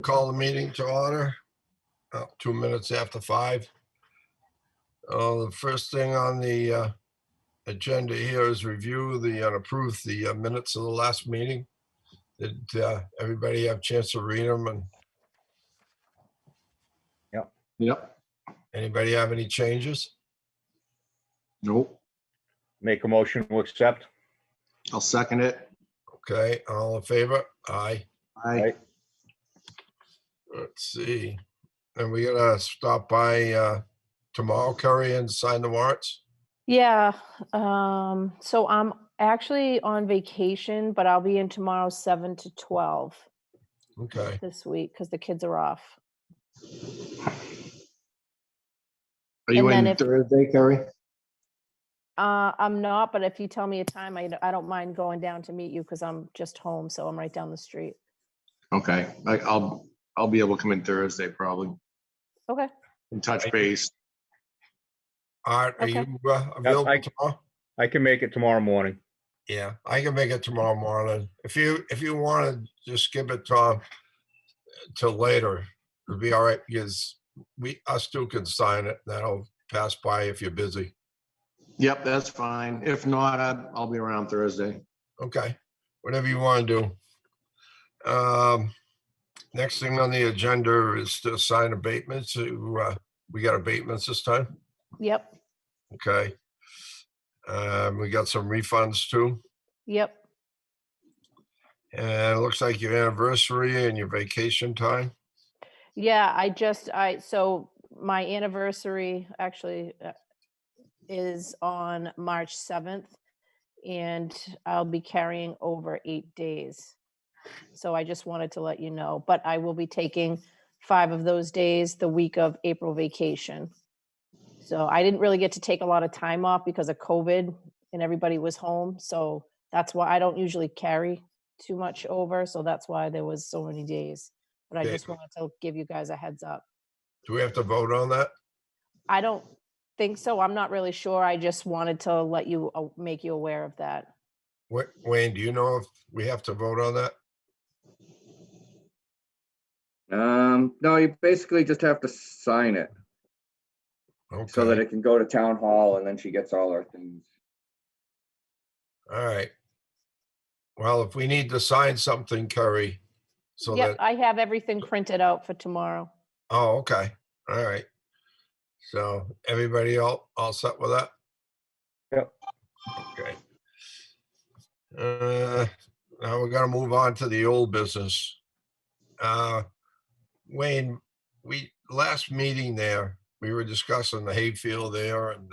call the meeting to order. 2 minutes after 5. The first thing on the agenda here is review and approve the minutes of the last meeting. Did everybody have a chance to read them? And Yep. anybody have any changes? Nope. Make a motion to accept. I'll second it. Okay, all in favor? Aye. Aye. Let's see. And we gotta stop by tomorrow, Curry, and sign the warrants. Yeah, so I'm actually on vacation, but I'll be in tomorrow 7 to 12 Okay. this week because the kids are off. Are you And then in Thursday, Kerry? I'm not, but if you tell me a time, I don't mind going down to meet you because I'm just home, so I'm right down the street. Okay. I'll be able to come in Thursday probably Okay. and touch base. Art, are Okay. you available tomorrow? I can make it tomorrow morning. Yeah, I can make it tomorrow morning. If you want to just skip it till later, it'll be all right because us two can sign it. That'll pass by if you're busy. Yep, that's fine. If not, I'll be around Thursday. Okay, whatever you want to do. Next thing on the agenda is to sign abatements. We got abatements this time. Yep. Okay. We got some refunds too. Yep. And it looks like your anniversary and your vacation time. Yeah, so my anniversary actually is on March 7th, and I'll be carrying over 8 days. So I just wanted to let you know, but I will be taking 5 of those days the week of April vacation. So I didn't really get to take a lot of time off because of COVID and everybody was home. So that's why I don't usually carry too much over. So that's why there was so many days. But I Okay. just wanted to give you guys a heads up. Do we have to vote on that? I don't think so. I'm not really sure. I just wanted to let you make you aware of that. Wayne, do you know if we have to vote on that? No, you basically just have to sign it so that Okay, it can go to town hall and then she gets all her things. all right. Well, if we need to sign something, Curry, so Yep, that, I have everything printed out for tomorrow. oh, okay, all right. So everybody all set with that? Yep. Okay. Now we're gonna move on to the old business. Wayne, last meeting there, we were discussing the hayfield there, and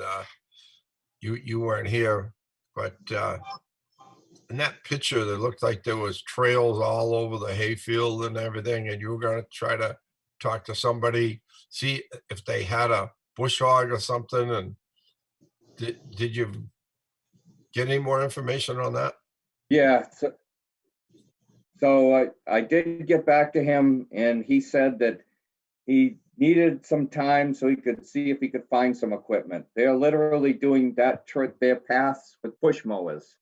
you weren't here, but in that picture, there looked like there was trails all over the hayfield and everything, and you were gonna try to talk to somebody, see if they had a bush hog or something. And did you get any more information on that? Yeah, so I did get back to him and he said that he needed some time so he could see if he could find some equipment. They're literally doing their paths with push mowers.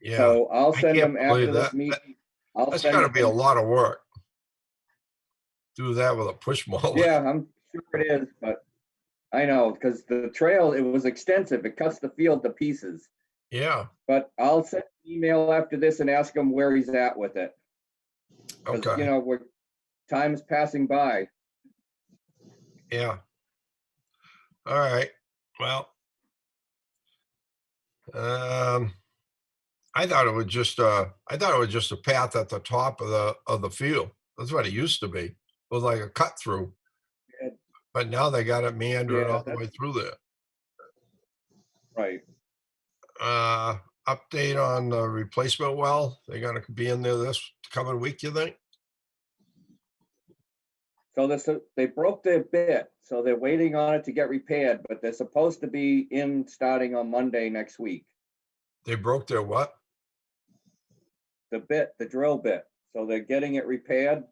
Yeah, So I'll I send can't him after believe this that. meeting. That's gotta be a lot of work. Do that with a push mower. Yeah, I'm sure it is, but I know, because the trail, it was extensive. It cuts the field to pieces. Yeah, But I'll send an email after this and ask him where he's at with it. 'Cause, okay, you know, time is passing by. yeah. All right, well. I thought it was just a path at the top of the field. That's what it used to be. It was like a cut through. Yeah. But now they got it meandering Yeah, all the way through there. Right. Update on the replacement well. They're gonna be in there this coming week, you think? So they broke their bit, so they're waiting on it to get repaired, but they're supposed to be in starting on Monday next week. They broke their what? The drill bit. So they're getting it repaired.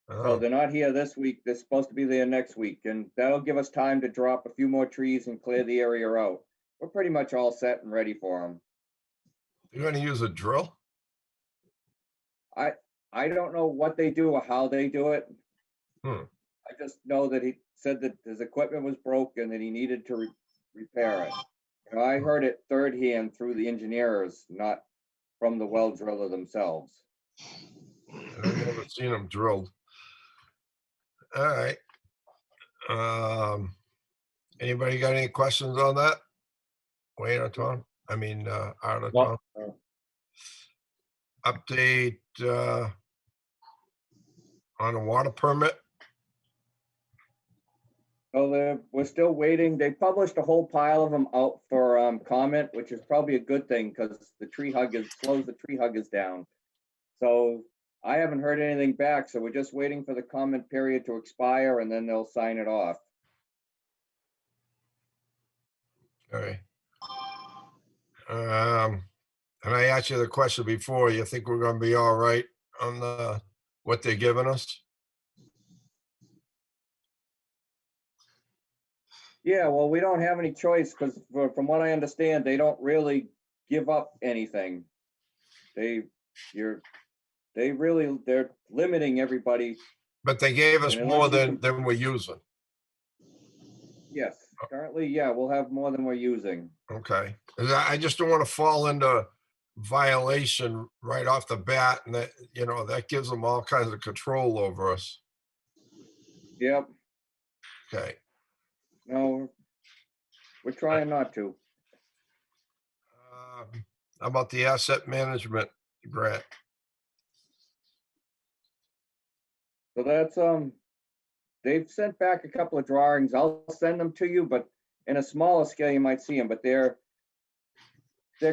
So Oh, they're not here this week. They're supposed to be there next week, and that'll give us time to drop a few more trees and clear the area out. We're pretty much all set and ready for them. you're gonna use a drill? I don't know what they do or how they do it. Hmm. I just know that he said that his equipment was broken and he needed to repair it. You know, I heard it third hand through the engineers, not from the well driller themselves. And I've never seen them drilled. All right. Anybody got any questions on that? Wayne or Tom? I mean, Art or No. Tom? Update, on the water permit? So we're still waiting. They published a whole pile of them out for comment, which is probably a good thing because the tree huggers slows the tree huggers down. So I haven't heard anything back, so we're just waiting for the comment period to expire and then they'll sign it off. Okay. And I asked you the question before, you think we're gonna be all right on the, what they're giving us? Yeah, well, we don't have any choice because from what I understand, they don't really give up anything. They're limiting everybody. But they gave us And more unless you than we're using. Yes, currently, yeah, we'll have more than we're using. Okay, 'cause I just don't want to fall into violation right off the bat, and that, you know, that gives them all kinds of control over us. Yep, Okay, no, we're trying not to. how about the asset management grant? So that's, they've sent back a couple of drawings. I'll send them to you, but in a smaller scale, you might see them, but they're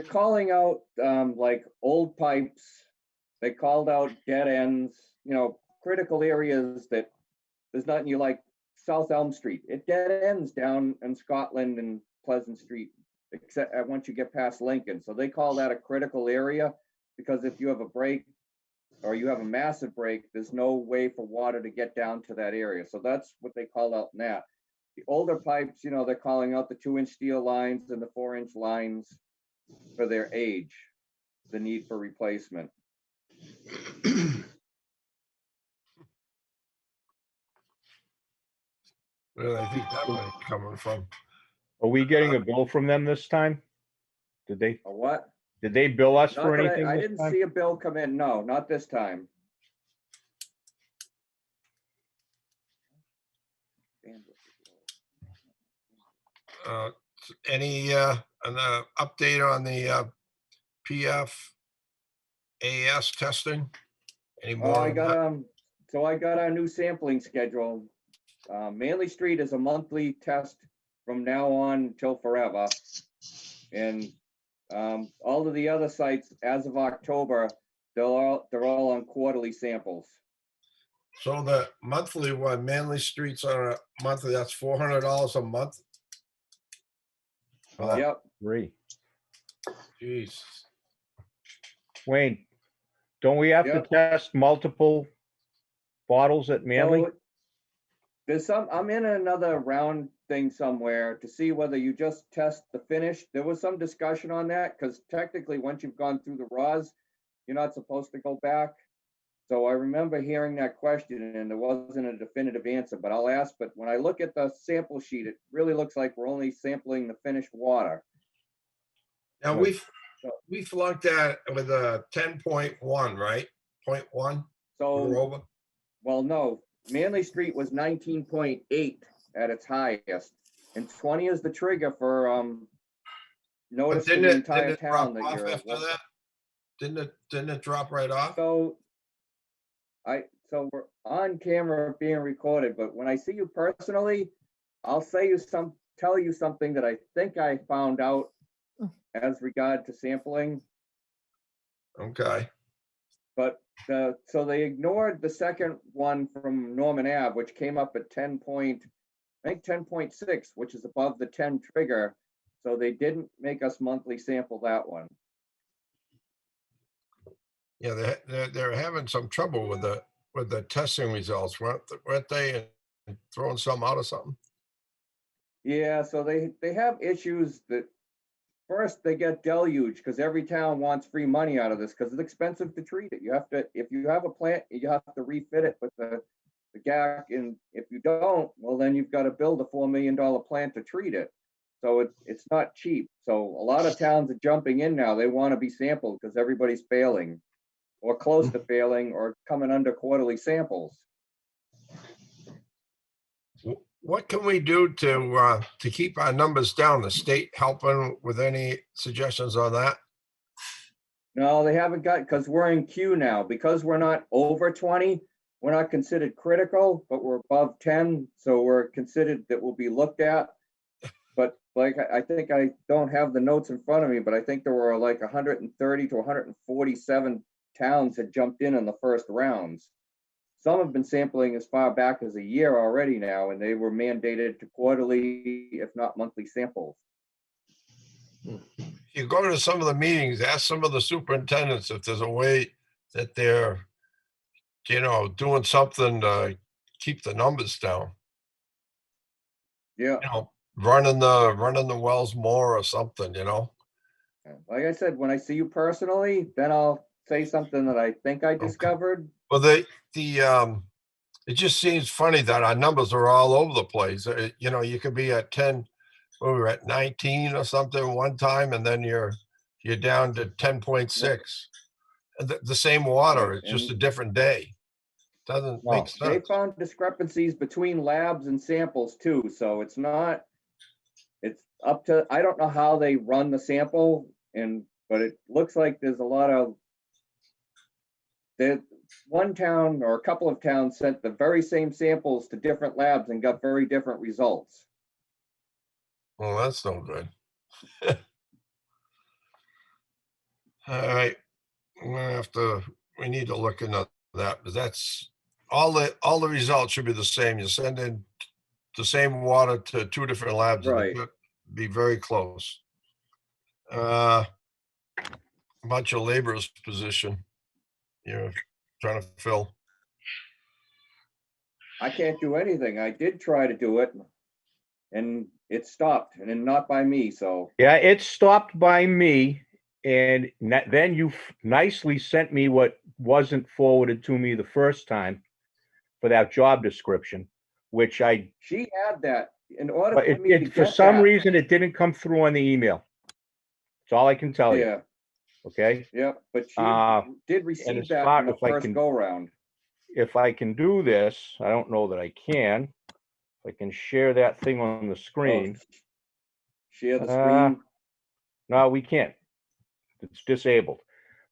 calling out, like old pipes. They called out dead ends, you know, critical areas that there's nothing you like. South Elm Street, it dead ends down in Scotland and Pleasant Street, except once you get past Lincoln. So they call that a critical area because if you have a break or you have a massive break, there's no way for water to get down to that area. So that's what they call out in that. The older pipes, you know, they're calling out the 2-inch steel lines and the 4-inch lines for their age, the need for replacement. Where do I think that money coming from? Are we getting a bill from them this time? Did they A what? bill us Not for that anything I this didn't time? see a bill come in. No, not this time. Any, an update on the, PFAS testing? Any Oh, more I on got, that? so I got our new sampling schedule. Manley Street is a monthly test from now on until forever. And all of the other sites, as of October, they're all on quarterly samples. So the monthly one, Manley Street's on a monthly, that's $400 a month? Oh, Yep. Three. geez. Wayne, don't we have to Yep. test multiple bottles at Manly? So there's I'm in another round thing somewhere to see whether you just test the finish. There was some discussion on that because technically, once you've gone through the raws, you're not supposed to go back. So I remember hearing that question and there wasn't a definitive answer, but I'll ask. But when I look at the sample sheet, it really looks like we're only sampling the finished water. Now, we flunked that with a 10.1, right? 0.1, we're So, over. well, no, Manley Street was 19.8 at its highest, and 20 is the trigger for But notice to didn't the it entire drop town that off you're. after that? Didn't it drop right off? So we're on camera being recorded, but when I see you personally, I'll tell you something that I think I found out as regard to sampling. Okay, But so they ignored the second one from Norman Ave, which came up at I think 10.6, which is above the 10 trigger. So they didn't make us monthly sample that one. yeah, they're having some trouble with the testing results, weren't they? And throwing some out or something? Yeah, so they have issues that first they get deluged because every town wants free money out of this because it's expensive to treat it. You have to, if you have a plant, you have to refit it with the GAC, and if you don't, well, then you've got to build a $4 million plant to treat it. So it's not cheap. So a lot of towns are jumping in now. They want to be sampled because everybody's failing or close to failing or coming under quarterly samples. What can we do to keep our numbers down? The state helping with any suggestions on that? No, they haven't got, because we're in queue now. Because we're not over 20, we're not considered critical, but we're above 10. So we're considered that will be looked at. But like, I think I don't have the notes in front of me, but I think there were like 130 to 147 towns had jumped in the first rounds. Some have been sampling as far back as a year already now, and they were mandated to quarterly, if not monthly samples. You go to some of the meetings, ask some of the superintendents if there's a way that they're, doing something to keep the numbers down. Yeah. Running the wells more or something, Like I said, when I see you personally, then I'll say something that I think I discovered. Well, it just seems funny that our numbers are all over the place. You could be at 10, we were at 19 or something one time, and then you're down to 10.6. The same water, it's just a different day. Doesn't make They sense. found discrepancies between labs and samples too, so it's up to, I don't know how they run the sample, but it looks like there's a lot of, one town or a couple of towns sent the very same samples to different labs and got very different results. Well, that's no good. All right. We need to look into that, but that's all the results should be the same. You send in the same water to two different labs. Right. And it could be very close. A bunch of laborers position you're trying to fill. I can't do anything. I did try to do it and it stopped, and then not by me, so. Yeah, it stopped by me, and then you nicely sent me what wasn't forwarded to me the first time for that job description, which She had that in order but for me to for get some that. reason, it didn't come through on the email. That's all I can tell you, Yeah, okay? yeah, but she did as receive far- that in the if I first can- go round. If I can do this, I don't know that I can. If I can share that thing on the screen. Share the screen. No, we can't. It's disabled.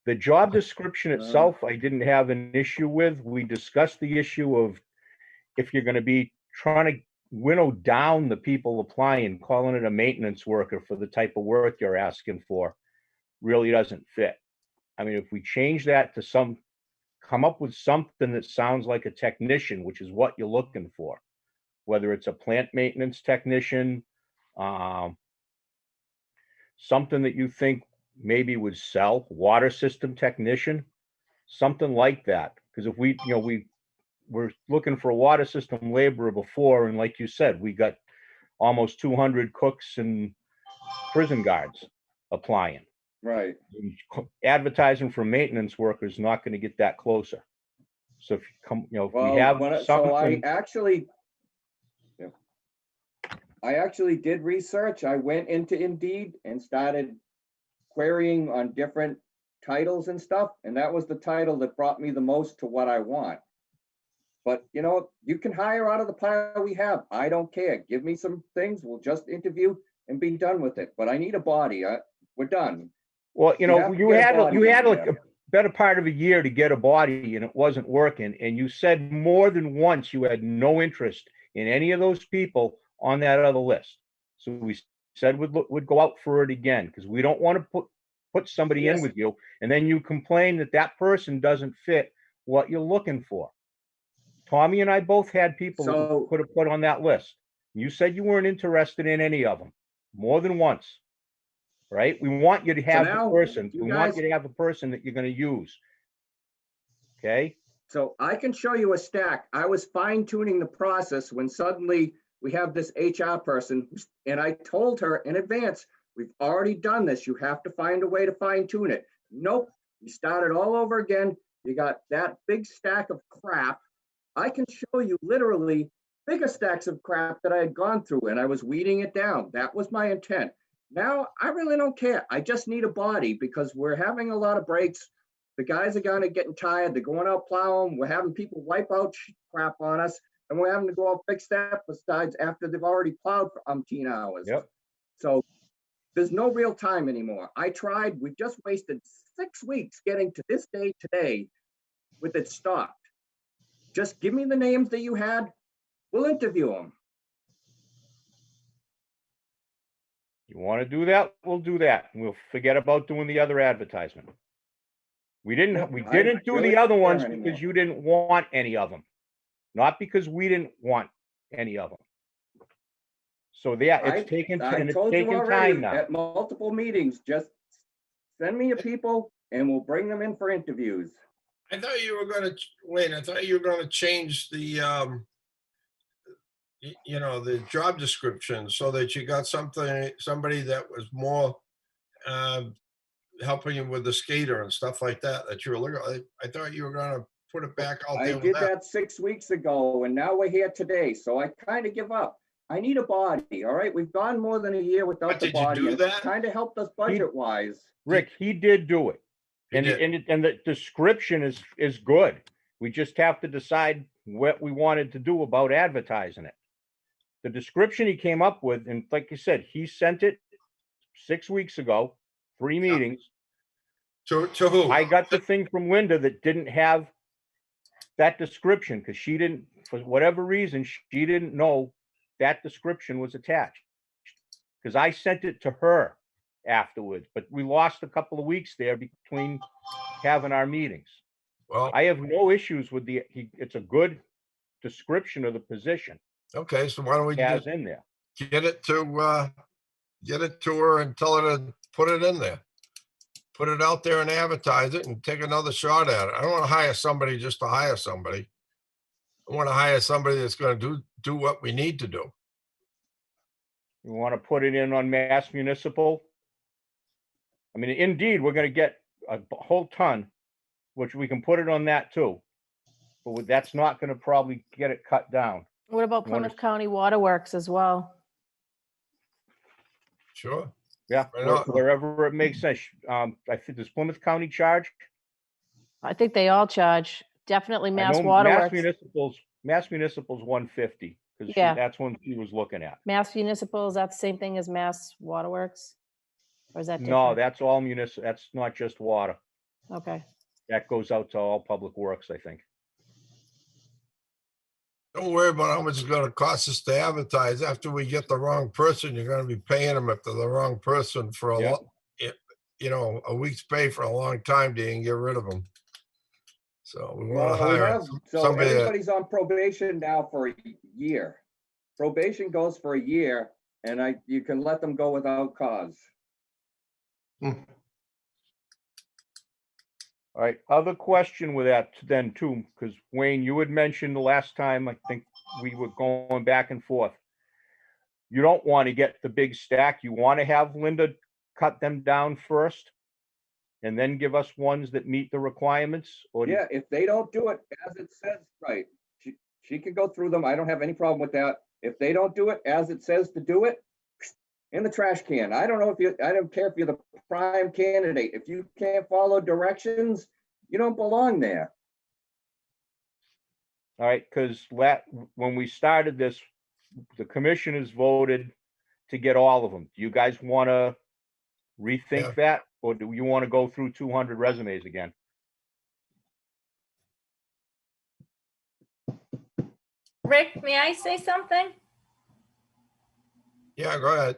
The job description itself, I didn't have an issue with. We discussed the issue of if you're going to be trying to winnow down the people applying, calling it a maintenance worker for the type of work you're asking for, really doesn't fit. I mean, if we change that to come up with something that sounds like a technician, which is what you're looking for, whether it's a plant maintenance technician, something that you think maybe would sell, water system technician, something like that. Because if we're looking for a water system laborer before, and like you said, we got almost 200 cooks and prison guards applying. Right. Advertising for maintenance workers not going to get that closer. So if you come, if we have something. So I actually did research. I went into Indeed and started querying on different titles and stuff, and that was the title that brought me the most to what I want. But you can hire out of the pile we have. I don't care. Give me some things. We'll just interview and be done with it. But I need a body. We're done. Well, you had like a better part of a year to get a body, and it wasn't working. And you said more than once you had no interest in any of those people on that other list. So we said we'd go out for it again, because we don't want to put somebody in with you, and then you complain that person doesn't fit what you're looking for. Tommy and I both had people that we could have put on that list. You said you weren't interested in any of them more than once, right? We want you to have the person. We want you to have a person that you're going to use. Okay. So I can show you a stack. I was fine tuning the process when suddenly we have this HR person, and I told her in advance, We've already done this. You have to find a way to fine tune it. Nope, you started all over again. You got that big stack of crap. I can show you literally bigger stacks of crap that I had gone through, and I was weeding it down. That was my intent. Now, I really don't care. I just need a body because we're having a lot of breaks. The guys are getting tired. They're going out plowing. We're having people wipe out crap on us, and we're having to go out fix that besides after they've already plowed for umpteen hours. Yep. So there's no real time anymore. I tried. We've just wasted 6 weeks getting to this day today with it stopped. Just give me the names that you had. We'll interview them. You want to do that? We'll do that. And we'll forget about doing the other advertisement. We didn't do really the other don't ones care because anymore. you didn't want any of them. Not because we didn't want any of them. So yeah, it's taking I told you time already now. at multiple meetings, just send me your people and we'll bring them in for interviews. I thought you were gonna, Wayne, I thought you were gonna change the, the job description so that you got somebody that was more, helping you with the skater and stuff like that, that you were looking, I thought you were gonna put it back out I there with did that. that 6 weeks ago and now we're here today. So I kind of give up. I need a body. All right. We've gone more than a year without But the did you body. do And that? it's kind of helped us budget wise. Rick, he did do it. He And, did. and the description is good. We just have to decide what we wanted to do about advertising it. The description he came up with, and like you said, he sent it 6 weeks ago, 3 meetings. To who? I got the thing from Linda that didn't have that description because she didn't, for whatever reason, she didn't know that description was attached. Because I sent it to her afterwards, but we lost a couple of weeks there between having our meetings. Well, I have no issues with it's a good description of the position okay, so why don't we it has just in there. get it to her and tell her to put it in there. Put it out there and advertise it and take another shot at it. I don't want to hire somebody just to hire somebody. I want to hire somebody that's going to do what we need to do. You want to put it in on Mass Municipal? I mean, indeed, we're going to get a whole ton, which we can put it on that too. But that's not going to probably get it cut down. What about You wanna- Plymouth County Waterworks as well? Sure. Yeah, Why not? wherever it makes sense. I think does Plymouth County charge? I think they all charge. Definitely I Mass know Waterworks. Mass Municipal's 150 because Yeah. that's one she was looking at. Mass Municipal, is that the same thing as Mass Waterworks? Or is that different? No, that's all municipal. That's not just water. Okay. That goes out to all public works, I think. Don't worry about how much it's going to cost us to advertise. After we get the wrong person, you're going to be paying them if they're the wrong person for Yep. a week's pay for a long time to even get rid of them. So we want to Well, we hire have, so somebody that, everybody's on probation now for a year. Probation goes for a year and you can let them go without cause. All right, other question with that then too, because Wayne, you had mentioned the last time, I think we were going back and forth. You don't want to get the big stack. You want to have Linda cut them down first and then give us ones that meet the requirements? Or Yeah, if they don't do it as it says, right, she can go through them. I don't have any problem with that. If they don't do it as it says to do it, in the trash can. I don't care if you're the prime candidate. If you can't follow directions, you don't belong there. All right, because when we started this, the commissioners voted to get all of them. Do you guys want to rethink that? Or do you want to go through 200 resumes again? Rick, may I say something? yeah, go ahead.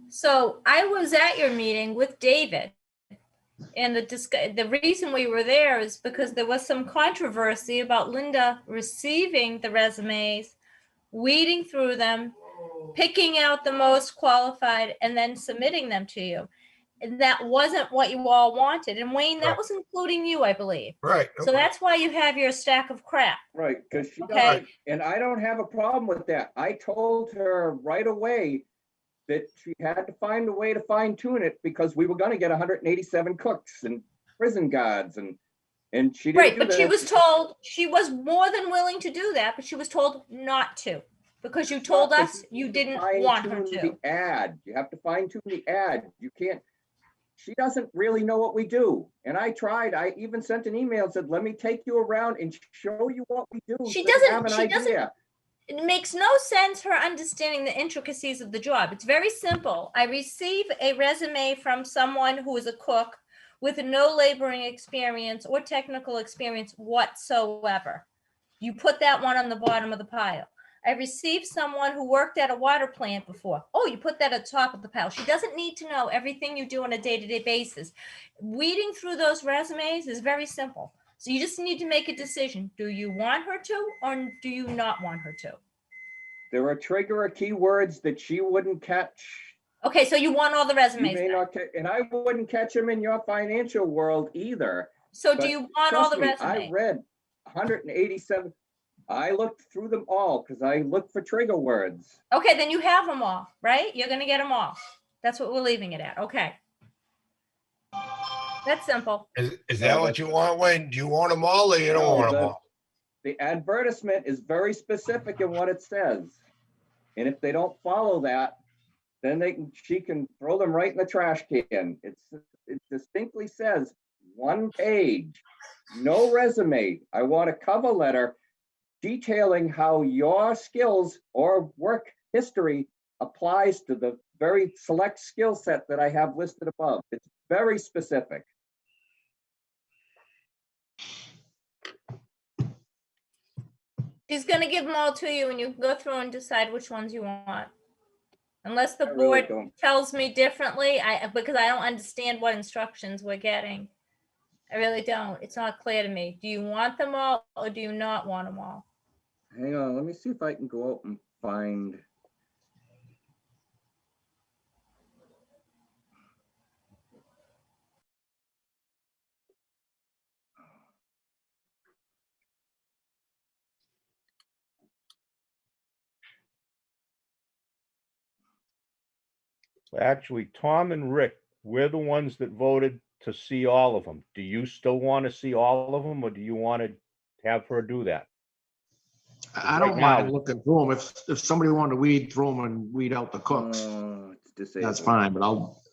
So I was at your meeting with David. And the reason we were there is because there was some controversy about Linda receiving the resumes, weeding through them, picking out the most qualified, and then submitting them to you. And that wasn't what you all wanted. And Wayne, that Right. was including you, I believe. Right. So that's why you have your stack of crap. Right, because she Okay. doesn't, and I don't have a problem with that. I told her right away, that she had to find a way to fine tune it because we were gonna get 187 cooks and prison guards and she didn't Right, do but she that. was told, she was more than willing to do that, but she was told not to. Because you told But us you have to didn't want her fine-tune to. The ad, you have to fine tune the ad. You can't, she doesn't really know what we do. And I tried, I even sent an email, said, let me take you around and show you what we do. She so you have doesn't, an she doesn't, idea. it makes no sense her understanding the intricacies of the job. It's very simple. I receive a resume from someone who is a cook with no laboring experience or technical experience whatsoever. You put that one on the bottom of the pile. I received someone who worked at a water plant before. Oh, you put that at the top of the pile. She doesn't need to know everything you do on a day-to-day basis. Weeding through those resumes is very simple. So you just need to make a decision. Do you want her to, or do you not want her to? There are trigger keywords that she wouldn't catch. Okay, so you want all the You resumes may then. not, and I wouldn't catch them in your financial world either. So do but you want all Trust the me, I resumes? read 187. I looked through them all because I looked for trigger words. Okay, then you have them all, right? You're gonna get them all. That's what we're leaving it at. Okay. That's simple. Is No, that what you want, Wayne? Do you want them all or you don't No, want them all? The advertisement is very specific in what it says. And if they don't follow that, then she can throw them right in the trash can. It distinctly says 1 page, no resume. I want a cover letter detailing how your skills or work history applies to the very select skill set that I have listed above. It's very specific. She's gonna give them all to you and you can go through and decide which ones you want. Unless the I really board don't. tells me differently, because I don't understand what instructions we're getting. I really don't. It's not clear to me. Do you want them all or do you not want them all? Hang on, let me see if I can go out and find. Actually, Tom and Rick, we're the ones that voted to see all of them. Do you still want to see all of them, or do you want to have her do that? I Right don't now- mind looking through them. If somebody wanted to weed through them and weed out the cooks, It's disabled. that's fine, but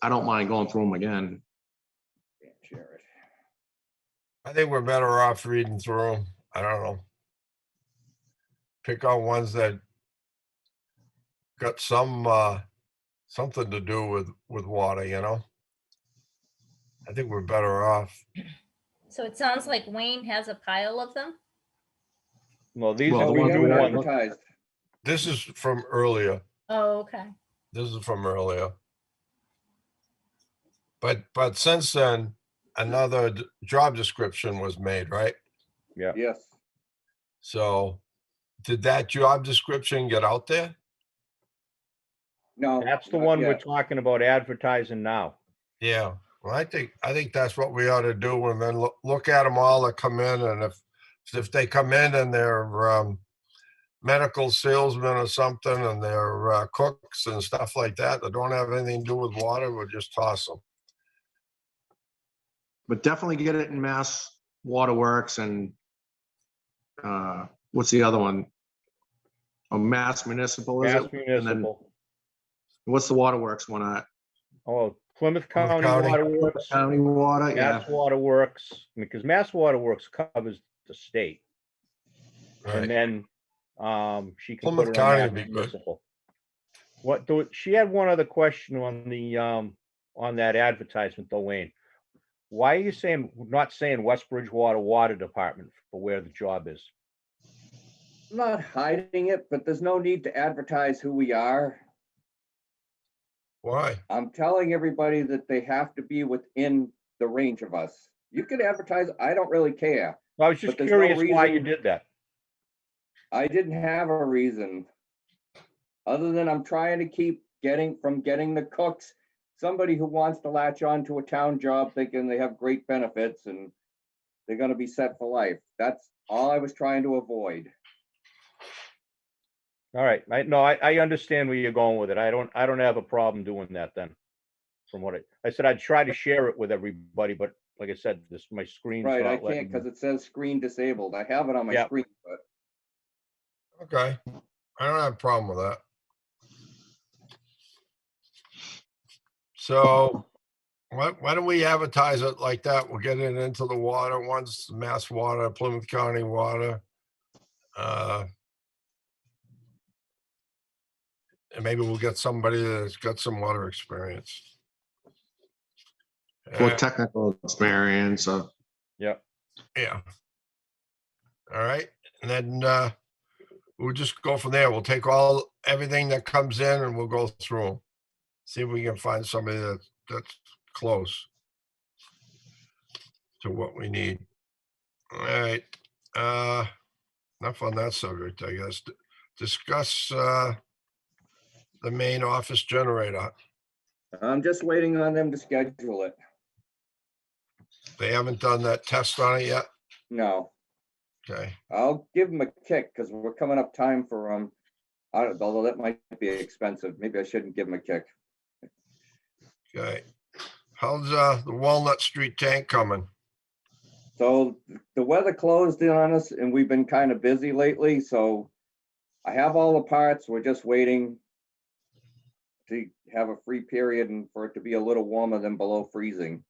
I don't mind going through them again. Can't share it. I think we're better off reading through them. I don't know. Pick out ones that got some, something to do with water, you know? I think we're better off. So it sounds like Wayne has a pile of them. No, these Well, are the the ones new we ones. Advertised. This is from earlier. Oh, okay. This is from earlier. But since then, another job description was made, right? Yes. So did that job description get out there? No. That's the not one we're yet. talking about advertising now. Yeah. Well, I think that's what we ought to do, and then look at them all that come in, and if they come in and they're medical salesmen or something, and they're cooks and stuff like that that don't have anything to do with water, we'll just toss them. But definitely get it in Mass Waterworks and what's the other one? Oh, Mass Municipal, is Mass it? And then Municipal. what's the Waterworks one at? Oh, Plymouth County County. Waterworks, County Water, yeah. Mass Waterworks, because Mass Waterworks covers the state. Right. And then she can Plymouth put it County on would Mass be good. Municipal. She had one other question on the on that advertisement though, Wayne. Why are you not saying West Bridgewater Water Department for where the job is? I'm not hiding it, but there's no need to advertise who we are. Why? I'm telling everybody that they have to be within the range of us. You can advertise, I don't really care. I was just But there's no curious why you reason- did that. I didn't have a reason. Other than I'm trying to keep getting the cooks, somebody who wants to latch on to a town job thinking they have great benefits and they're gonna be set for life. That's all I was trying to avoid. All right. I understand where you're going with it. I don't have a problem doing that then. From what I said, I'd try to share it with everybody, but like I said, my screen's Right, I not letting can't because me. it says screen disabled. I have it on my Yeah. screen, but Okay, I don't have a problem with that. So why don't we advertise it like that? We'll get it into the water once, Mass Water, Plymouth County Water. And maybe we'll get somebody that's got some water experience. For technical experience, Yeah. Yeah. All right, and then we'll just go from there. We'll take everything that comes in and we'll go through them. See if we can find somebody that's close to what we need. All right. Enough on that subject, I guess. Discuss the main office generator. I'm just waiting on them to schedule it. They haven't done that test on it yet? No, Okay. I'll give them a kick because we're coming up time for I don't, although that might be expensive. Maybe I shouldn't give them a kick. Okay. How's the Walnut Street tank coming? So the weather closed in on us and we've been kind of busy lately, so I have all the parts. We're just waiting to have a free period and for it to be a little warmer than below freezing.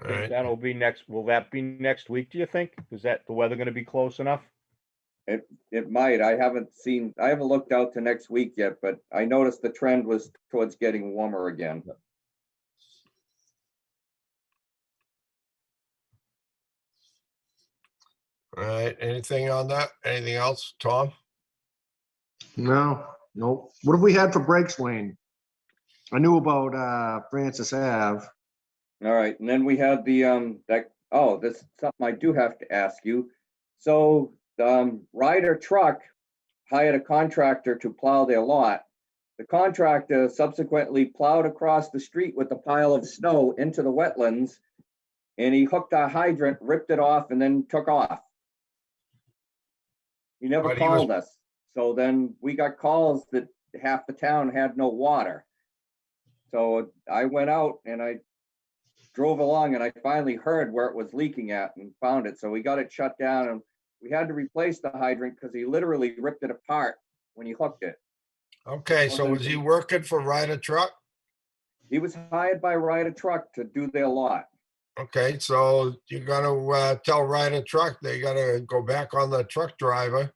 All right. That'll be next. Will that be next week, do you think? Is that the weather going to be close enough? It might. I haven't looked out to next week yet, but I noticed the trend was towards getting warmer again. All right. Anything on that? Anything else, Tom? no, nope. What have we had for breaks, Wayne? I knew about Francis Ave. All right, and then we had the this is something I do have to ask you. So Ryder Truck hired a contractor to plow their lot. The contractor subsequently plowed across the street with a pile of snow into the wetlands, and he hooked our hydrant, ripped it off, and then took off. He never But he was- called us. So then we got calls that half the town had no water. So I went out and I drove along and I finally heard where it was leaking at and found it. So we got it shut down and we had to replace the hydrant because he literally ripped it apart when he hooked it. Okay, so was he working for Ryder Truck? He was hired by Ryder Truck to do their lot. Okay, so you're gonna tell Ryder Truck they gotta go back on the truck driver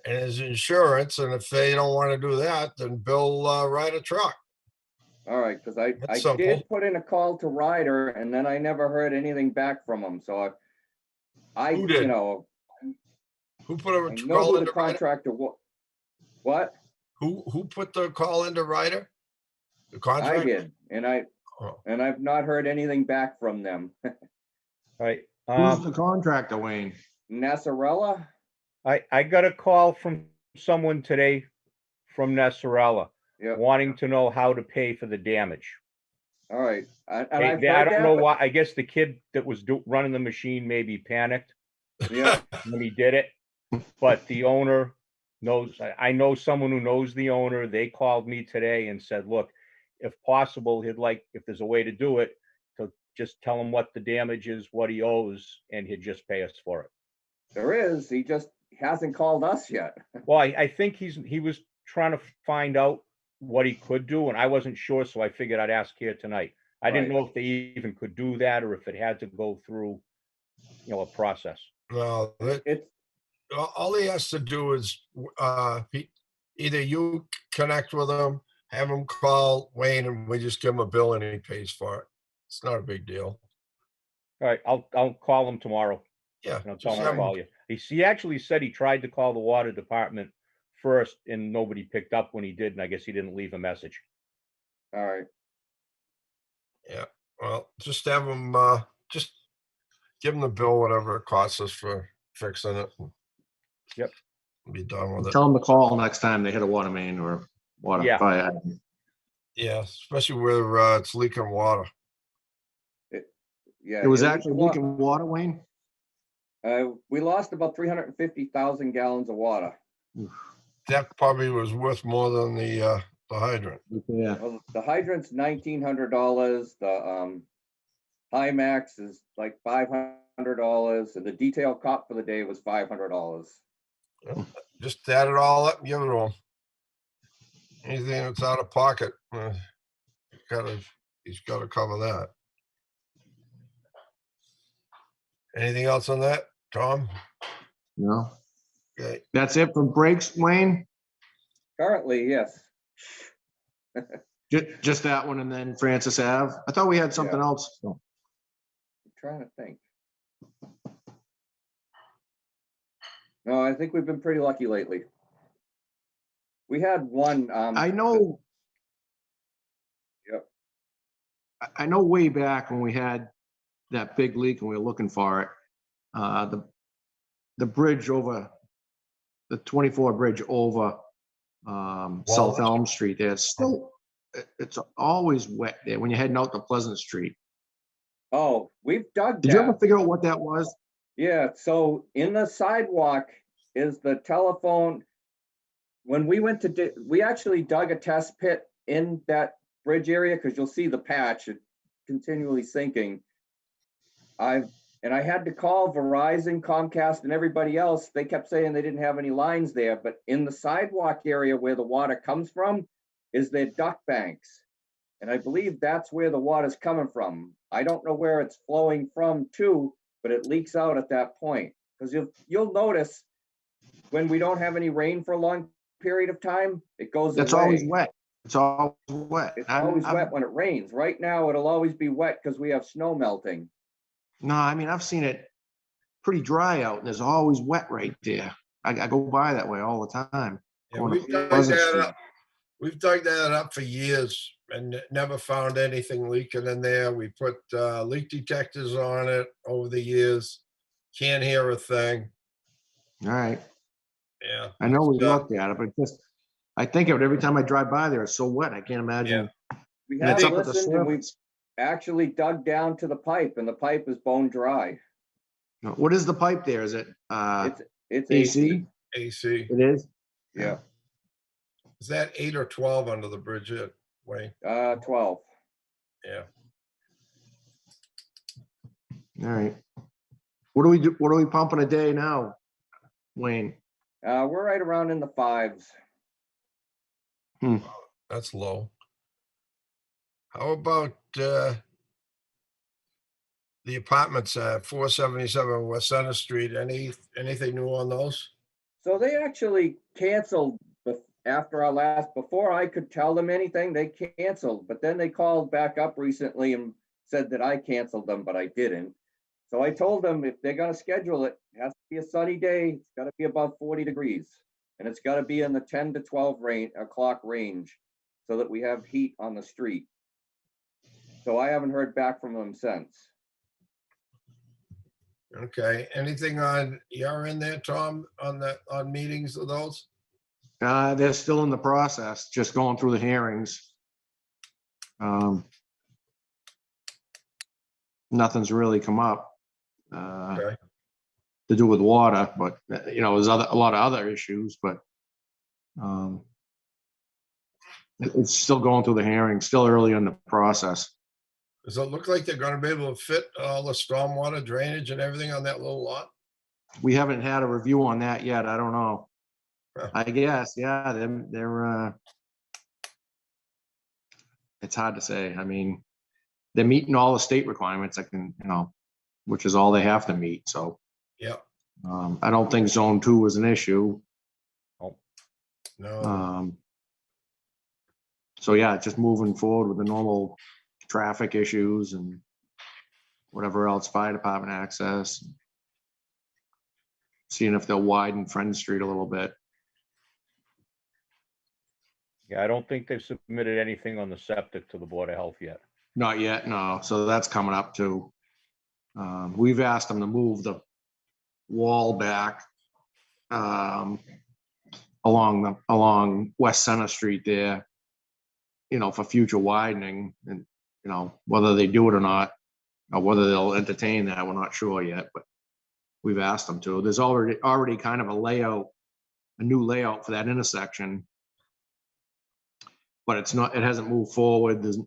and his insurance, and if they don't want to do that, then bill Ryder Truck. All right, because I That's simple. did put in a call to Ryder and then I never heard anything back from him. So I Who did? you know, Who put I a know call who the into Ryder? contractor was. What? Who put the call into Ryder? The I contractor? did, and Oh, I've not heard anything back from them. All right. Who's the contractor, Wayne? Nassarella? I got a call from someone today from Nassarella Yeah, wanting to know how to pay for the damage. all right. And Hey, I've I heard don't that, know but- why. I guess the kid that was running the machine maybe panicked Yeah, when he did it, but the owner knows. I know someone who knows the owner. They called me today and said, look, if possible, he'd like, if there's a way to do it, to just tell him what the damage is, what he owes, and he'd just pay us for it. there is. He just hasn't called us yet. Well, I think he was trying to find out what he could do, and I wasn't sure, so I figured I'd ask here tonight. I didn't Right. know if they even could do that or if it had to go through, a process. no, It's, all he has to do is either you connect with him, have him call Wayne, and we just give him a bill and he pays for it. It's not a big deal. All right, I'll call him tomorrow Yeah. and I'll tell just him have to call you. He actually said he tried to call the water department first and nobody picked up when he did, and I guess he didn't leave a message. all right. Well, just have him, just give him the bill, whatever it costs us for fixing it. Yep. Be done with it. Tell them to call next time they hit a water main or water Yeah. fire hydrant. Yeah, especially where it's leaking water. Yeah. It was leaked actually wa- leaking water, Wayne? We lost about 350,000 gallons of water. That probably was worth more than the hydrant. Yeah, Well, the hydrant's $1,900. The Max is like $500, and the detail cop for the day was $500. Just add it all up and give it to him. Anything that's out of pocket, he's gotta cover that. Anything else on that, Tom? no, Okay, that's it for breaks, Wayne? Currently, yes. Just that one and then Francis Ave? I thought we had something Yeah. else. Oh, I'm trying to think. No, I think we've been pretty lucky lately. We had one. I know. Yep. I know way back when we had that big leak and we were looking for it, the bridge over, the 24 bridge over South Elm Street, there's still, it's always wet there when you're heading out to Pleasant Street. Oh, we've dug Did you that. ever figure out what that was? Yeah, so in the sidewalk is the telephone. When we went to, we actually dug a test pit in that bridge area because you'll see the patch, it continually sinking. I had to call Verizon, Comcast, and everybody else. They kept saying they didn't have any lines there, but in the sidewalk area where the water comes from is their duct banks. And I believe that's where the water's coming from. I don't know where it's flowing from to, but it leaks out at that point. Because you'll notice when we don't have any rain for a long period of time, it goes That's away. always wet. It's always wet. It's always wet when it rains. Right now, it'll always be wet because we have snow melting. No, I mean, I've seen it pretty dry out and there's always wet right there. I go by that way all the time. yeah, going we've to dug Pleasant that Street. up. We've dug that up for years and never found anything leaking in there. We put leak detectors on it over the years. Can't hear a thing. All right. Yeah. I know we So- looked at it, but just, I think of it every time I drive by there, it's so wet. I can't imagine. We And have it's up at the listened and we've surface. actually dug down to the pipe and the pipe is bone dry. What is the pipe there? Is it It's AC? AC. It is? Yeah, Is that 8 or 12 under the bridge yet, Wayne? 12. Yeah. All right. What do we do? What are we pumping a day now, Wayne? We're right around in the 5s. That's low. How about the apartments at 477 West Center Street? Anything new on those? So they actually canceled after our last, before I could tell them anything, they canceled, but then they called back up recently and said that I canceled them, but I didn't. So I told them if they're gonna schedule it, it has to be a sunny day, it's gotta be above 40 degrees. And it's gotta be in the 10 to 12 o'clock range so that we have heat on the street. So I haven't heard back from them since. Okay. Anything on, you're in there, Tom, on meetings of those? They're still in the process, just going through the hearings. Nothing's really come up Okay. to do with water, but there's a lot of other issues, but it's still going through the hearing, still early in the process. Does it look like they're gonna be able to fit all the stormwater drainage and everything on that little lot? We haven't had a review on that yet. I don't know. Huh. I guess, yeah, they're it's hard to say. I mean, they're meeting all the state requirements, which is all they have to meet, so. Yeah. I don't think zone 2 is an issue. No. So yeah, just moving forward with the normal traffic issues and whatever else, fire department access. Seeing if they'll widen Friend Street a little bit. Yeah, I don't think they've submitted anything on the septic to the Board of Health yet. Not yet, no. So that's coming up too. We've asked them to move the wall back along West Center Street there, for future widening, and whether they do it or not, or whether they'll entertain that, we're not sure yet. But We've asked them to. There's already kind of a new layout for that intersection. But it hasn't moved forward. There's,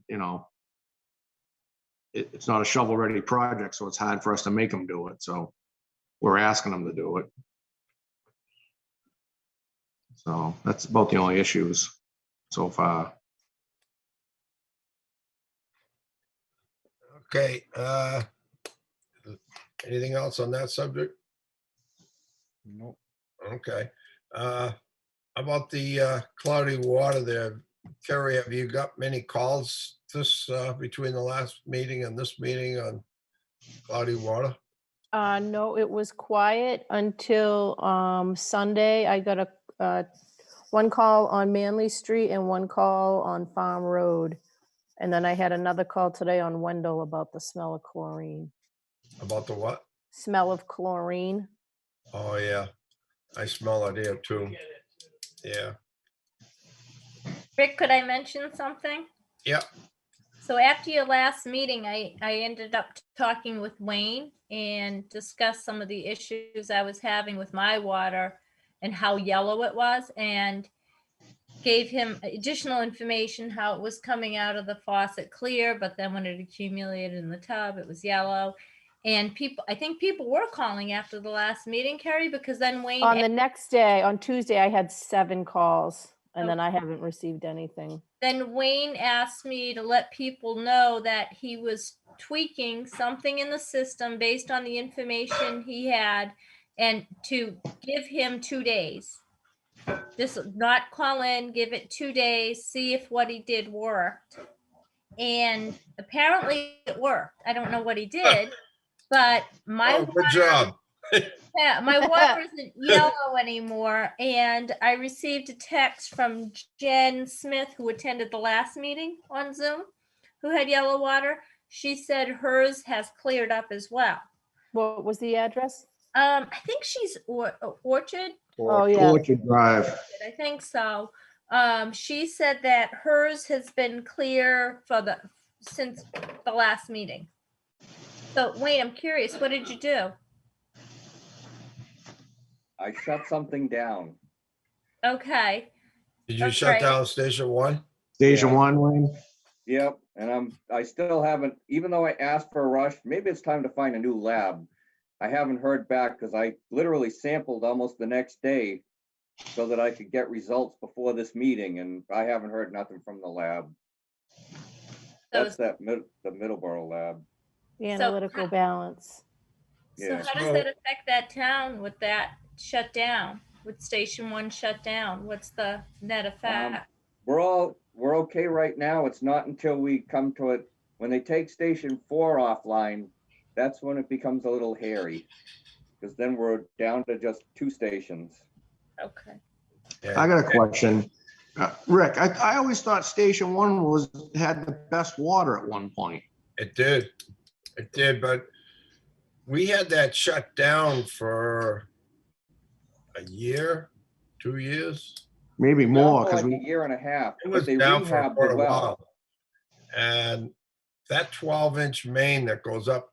it's not a shovel-ready project, so it's hard for us to make them do it. So we're asking them to do it. So that's about the only issues so far. Okay, anything else on that subject? Nope. Okay. About the cloudy water there, Kerry, have you got many calls between the last meeting and this meeting on cloudy water? No, it was quiet until Sunday. I got one call on Manley Street and one call on Farm Road. And then I had another call today on Wendell about the smell of chlorine. About the what? Smell of chlorine. Oh, yeah. I smell it here too. Yeah. Rick, could I mention something? Yeah. So after your last meeting, I ended up talking with Wayne and discussed some of the issues I was having with my water and how yellow it was, and gave him additional information, how it was coming out of the faucet clear, but then when it accumulated in the tub, it was yellow. And I think people were calling after the last meeting, Carrie, because then Wayne. On the next day, on Tuesday, I had 7 calls, and then I haven't received anything. Then Wayne asked me to let people know that he was tweaking something in the system based on the information he had, and to give him 2 days. Just not call in, give it 2 days, see if what he did worked. And apparently it worked. I don't know what he did, but my Good job. my water isn't yellow anymore. And I received a text from Jen Smith, who attended the last meeting on Zoom, who had yellow water. She said hers has cleared up as well. What was the address? I think she's Orchard. Oh, yeah. Orchard Drive. I think so. She said that hers has been clear since the last meeting. So Wayne, I'm curious, what did you do? I shut something down. Okay. Did you That's shut right. down Station 1? Station Yeah. 1, Wayne? Yep, and I still haven't, even though I asked for a rush, maybe it's time to find a new lab. I haven't heard back because I literally sampled almost the next day so that I could get results before this meeting, and I haven't heard nothing from the lab. So, That's the Middleborough lab. The analytical balance. so Yeah. how does that affect that town with that shut down, with Station 1 shut down? What's the net effect? We're okay right now. It's not until we come to it, when they take Station 4 offline, that's when it becomes a little hairy. Because then we're down to just 2 stations. Okay. Yeah. I got a question. Rick, I always thought Station 1 had the best water at one point. It did. It did, but we had that shut down for a year, 2 years. Maybe Down more, for because like a year and a half. It but was they down for rehabbed quite the a well. while. And that 12-inch main that goes up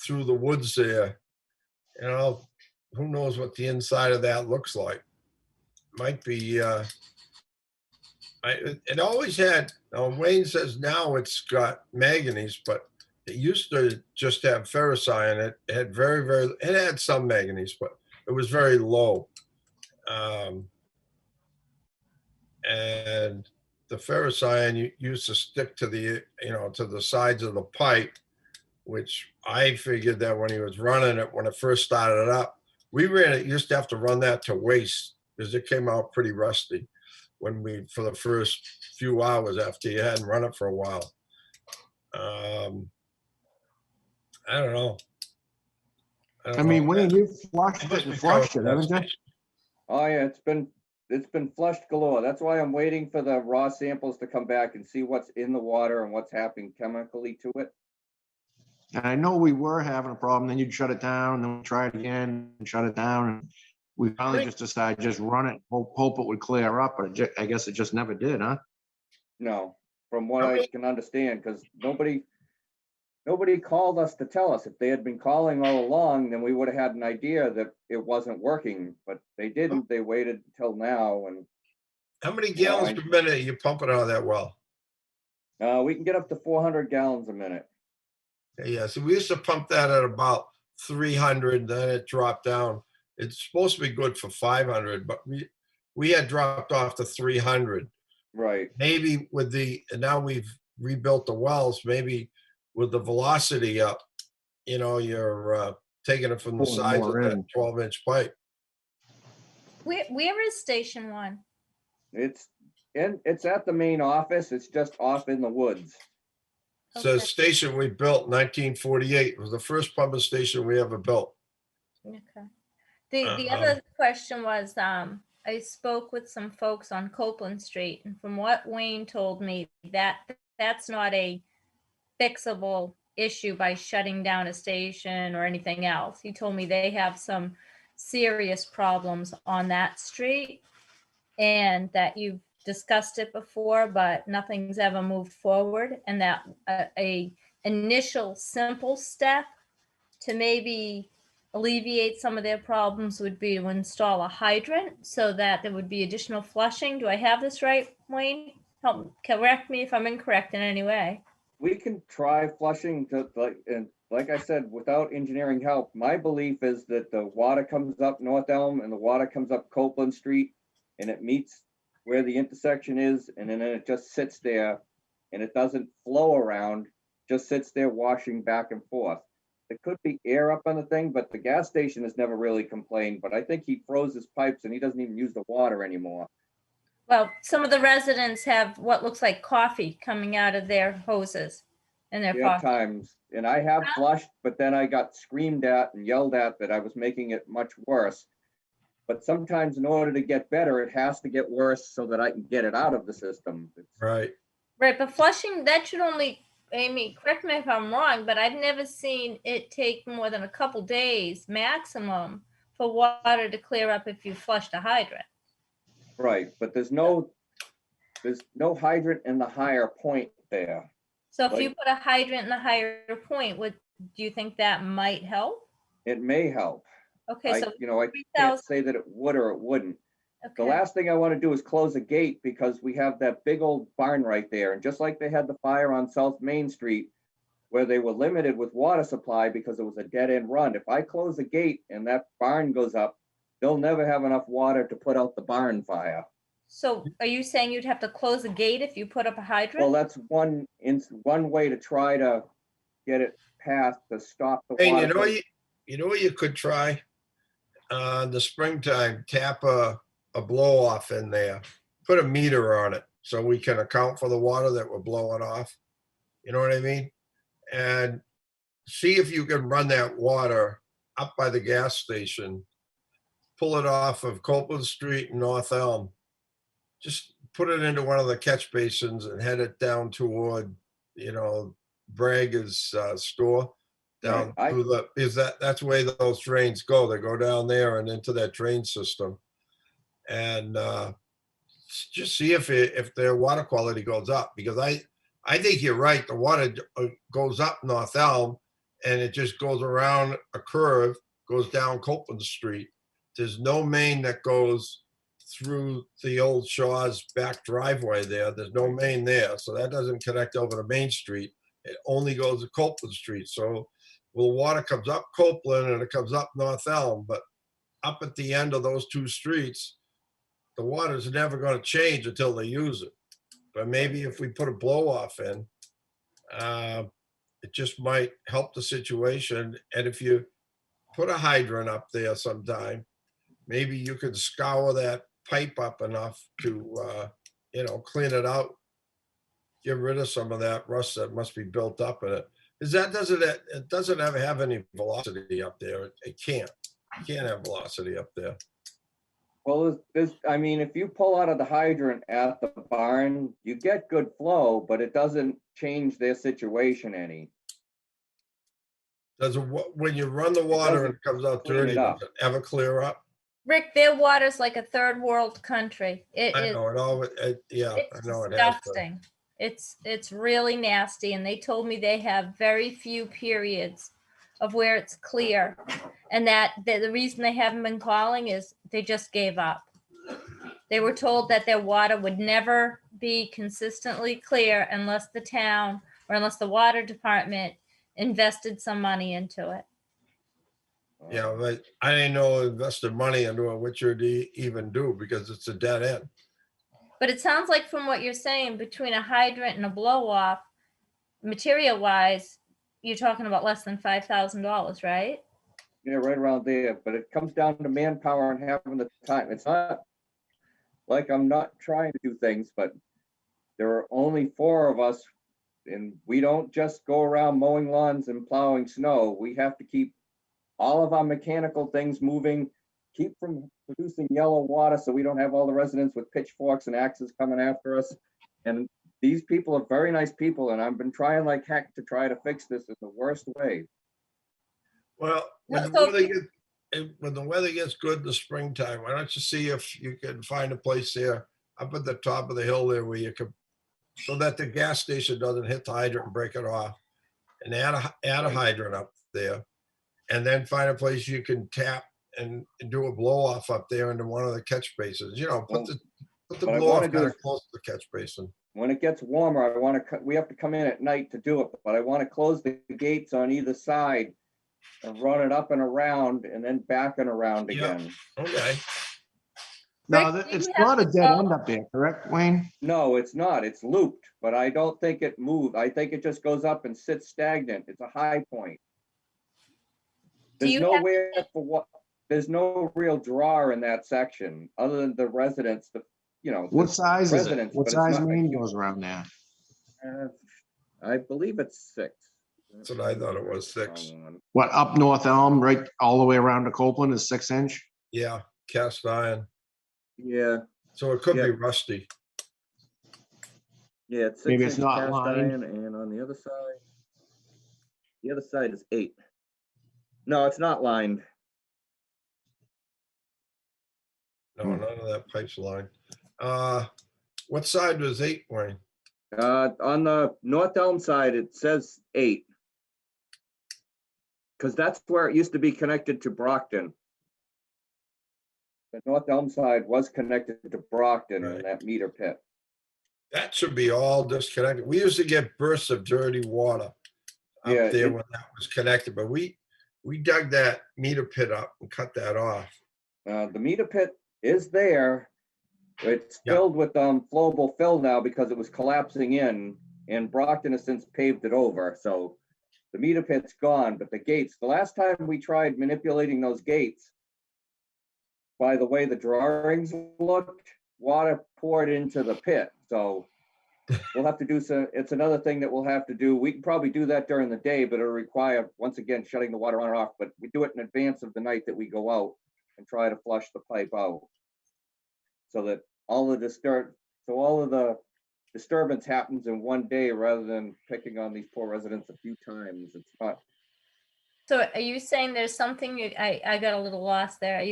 through the woods there, who knows what the inside of that looks like. Might be, it always had, Wayne says now it's got manganese, but it used to just have ferrocyan. It had it had some manganese, but it was very low. And the ferrocyan used to stick to the, to the sides of the pipe, which I figured that when he was running it, when it first started up, used to have to run that to waste because it came out pretty rusty for the first few hours after you hadn't run it for a while. I don't know. I mean, Wayne, you flushed it and flushed it, haven't you? Oh yeah, it's been flushed galore. That's why I'm waiting for the raw samples to come back and see what's in the water and what's happening chemically to it. And I know we were having a problem, then you'd shut it down, then we try it again and shut it down. And we finally just decided, just run it, hope it would clear up, but I guess it just never did, huh? No, from what I can understand, because nobody, nobody called us to tell us. If they had been calling all along, then we would have had an idea that it wasn't working, but they didn't. They waited until now, and How many You know, gallons I- per minute are you pumping out of that well? we can get up to 400 gallons a minute. Yeah, so we used to pump that at about 300, then it dropped down. It's supposed to be good for 500, but we had dropped off to 300. Right. Maybe with and now we've rebuilt the wells, maybe with the velocity up, you're taking it from the Pulling size of more that in. 12-inch pipe. Where is Station 1? It's at the main office. It's just off in the woods. So Okay. the station we built in 1948 it was the first pumping station we ever built. Okay. The Um, other question was, I spoke with some folks on Copeland Street, and from what Wayne told me, that's not a fixable issue by shutting down a station or anything else. He told me they have some serious problems on that street, and that you've discussed it before, but nothing's ever moved forward, and that a initial simple step to maybe alleviate some of their problems would be to install a hydrant so that there would be additional flushing. Do I have this right, Wayne? Correct me if I'm incorrect in any way. We can try flushing and like I said, without engineering help. My belief is that the water comes up North Elm and the water comes up Copeland Street, and it meets where the intersection is, and then it just sits there, and it doesn't flow around, just sits there washing back and forth. There could be air up on the thing, but the gas station has never really complained, but I think he froze his pipes and he doesn't even use the water anymore. Well, some of the residents have what looks like coffee coming out of their hoses and their There are faucets. times, and I have flushed, but then I got screamed at and yelled at that I was making it much worse. But sometimes in order to get better, it has to get worse so that I can get it out of the system. Right. Right, but flushing, that should only, Amy, correct me if I'm wrong, but I've never seen it take more than a couple days maximum for water to clear up if you flushed a hydrant. Right, but there's no hydrant in the higher point there. So if you Like- put a hydrant in the higher point, do you think that might help? It may help. Okay, so I 3,000. can't say that it would or it wouldn't. The okay. last thing I want to do is close a gate because we have that big old barn right there. And just like they had the fire on South Main Street, where they were limited with water supply because it was a dead end run. If I close the gate and that barn goes up, they'll never have enough water to put out the barn fire. So are you saying you'd have to close the gate if you put up a hydrant? Well, that's one way to try to get it passed to stop the Hey, water. you know what you could try? In the springtime, tap a blow off in there, put a meter on it so we can account for the water that we're blowing off. You know what I mean? And see if you can run that water up by the gas station, pull it off of Copeland Street and North Elm. Just put it into one of the catch basins and head it down toward, Bragg's store. Down Right, through that's the way those drains go. They go down there and into that drain system. And just see if their water quality goes up, because I think you're right. The water goes up North Elm and it just goes around a curve, goes down Copeland Street. There's no main that goes through the old Shaw's back driveway there. There's no main there. So that doesn't connect over to Main Street. It only goes to Copeland Street. So the water comes up Copeland and it comes up North Elm, but up at the end of those two streets, the water's never going to change until they use it. But maybe if we put a blow off in, it just might help the situation. And if you put a hydrant up there sometime, maybe you could scour that pipe up enough to, clean it out, get rid of some of that rust that must be built up in it. Because it doesn't ever have any velocity up there. It can't. You can't have velocity up there. Well, if you pull out of the hydrant at the barn, you get good flow, but it doesn't change their situation any. When you run the water and it comes out clean it dirty, up. does it ever clear up? Rick, their water's like a third world country. It I is know it all. Yeah, it's I know it has. disgusting. It's really nasty, and they told me they have very few periods of where it's clear, and that the reason they haven't been calling is they just gave up. They were told that their water would never be consistently clear unless the town or unless the water department invested some money into it. Yeah, but I didn't know invested money into it, what you'd even do, because it's a dead end. But it sounds like from what you're saying, between a hydrant and a blow off, material wise, you're talking about less than $5,000, right? Yeah, right around there, but it comes down to manpower and having the time. It's not like I'm not trying to do things, but there are only 4 of us, and we don't just go around mowing lawns and plowing snow. We have to keep all of our mechanical things moving, keep from producing yellow water so we don't have all the residents with pitchforks and axes coming after us. And these people are very nice people, and I've been trying like heck to try to fix this in the worst way. Well, when the weather gets good in the springtime, why don't you see if you can find a place there up at the top of the hill there where you could, so that the gas station doesn't hit the hydrant and break it off, and add a hydrant up there, and then find a place you can tap and do a blow off up there into one of the catch basins. You know, put the what I blow off wanna do kind of is- close to the catch basin. When it gets warmer, we have to come in at night to do it, but I want to close the gates on either side and run it up and around and then back and around Yeah. again. Okay. No, Rick, do it's you have not a to dead go? end up there, correct, Wayne? No, it's not. It's looped, but I don't think it moved. I think it just goes up and sits stagnant. It's a high point. Do There's you have- nowhere for what, there's no real draw in that section, other than the residents, What size is it? residents, What but it's size not a main huge- goes around there? I believe it's 6. That's what I thought it was, 6. Wrong one. What, up North Elm, right all the way around to Copeland is 6-inch? Yeah, cast iron. Yeah, So it could be Yeah. rusty. yeah, it's Maybe 6-inch it's not cast lined. iron, and on the other side is 8. No, it's not lined. No, none of that pipe's line. What side was 8, Wayne? On the North Elm side, it says 8. Because that's where it used to be connected to Brockton. The North Elm side was connected to Brockton Right. in that meter pit. That should be all disconnected. We used to get bursts of dirty water Yeah, up there it- when that was connected, but we dug that meter pit up and cut that off. The meter pit is there. It's Yeah. filled with flowable fill now because it was collapsing in, and Brockton has since paved it over. So the meter pit's gone, but the gates, the last time we tried manipulating those gates, by the way the drawings looked, water poured into the pit. So we'll have to do some, it's another thing that we'll have to do. We can probably do that during the day, but it'll require, once again, shutting the water on and off. But we do it in advance of the night that we go out and try to flush the pipe out. So that all of the disturbance happens in one day rather than picking on these poor residents a few times. It's not, So are you saying there's something, I got a little lost there.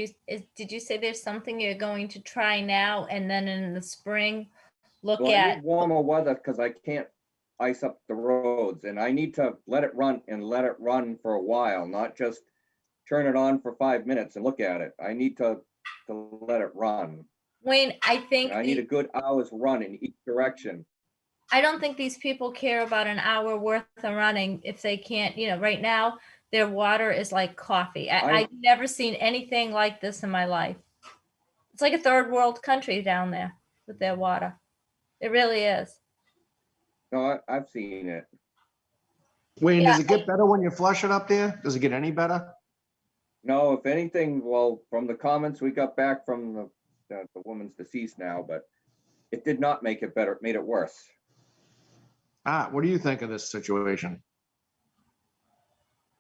Did you say there's something you're going to try now and then in the spring, look well, I at? need warmer weather because I can't ice up the roads, and I need to let it run for a while, not just turn it on for 5 minutes and look at it. I need to let it run. Wayne, I think, I need a good hour's run in each direction. I don't think these people care about an hour worth of running if they can't, right now, their water is like coffee. I've never seen anything like this in my life. It's like a third world country down there with their water. It really is. No, I've seen it. Wayne, Yeah, does it get better when you flush it up there? Does it get any better? No, if anything, well, from the comments we got back from the woman's deceased now, but it did not make it better, it made it worse. What do you think of this situation?